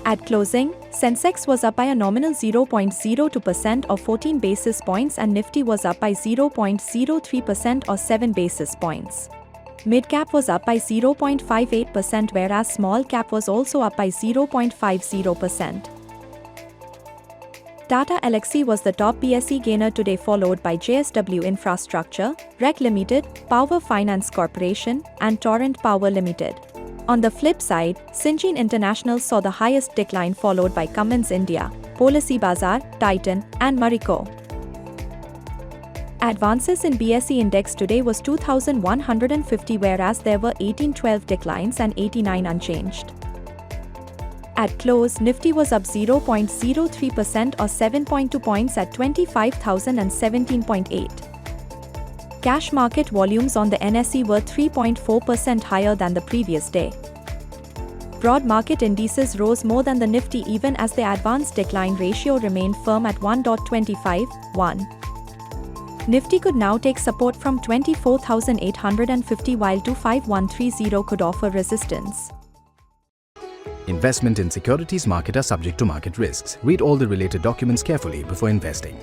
At closing, Sensex was up by a nominal 0.02% or 14 basis points and Nifty was up by 0.03% or 7 basis points. MIDCAP was up by 0.58% whereas small cap was also up by 0.50%. Tata Elxsi was the top BSE gainer today, followed by JSW Infrastructure, REC Limited, Power Finance Corporation, and Torrent Power Limited. On the flip side, Syngene International saw the highest decline, followed by Cummins India, Policy Bazaar, Titan, and Marico. Advances in BSE index today was 2,150 whereas there were 1812 declines and 89 unchanged. At close, Nifty was up 0.03% or 7.2 points at 25,017.8. Cash market volumes on the NSE were 3.4% higher than the previous day. Broad market indices rose more than the Nifty even as the advanced decline ratio remained firm at 1.25:1. Nifty could now take support from 24,850 while 25130 could offer resistance. Investment in securities market are subject to market risks. Read all the related documents carefully before investing.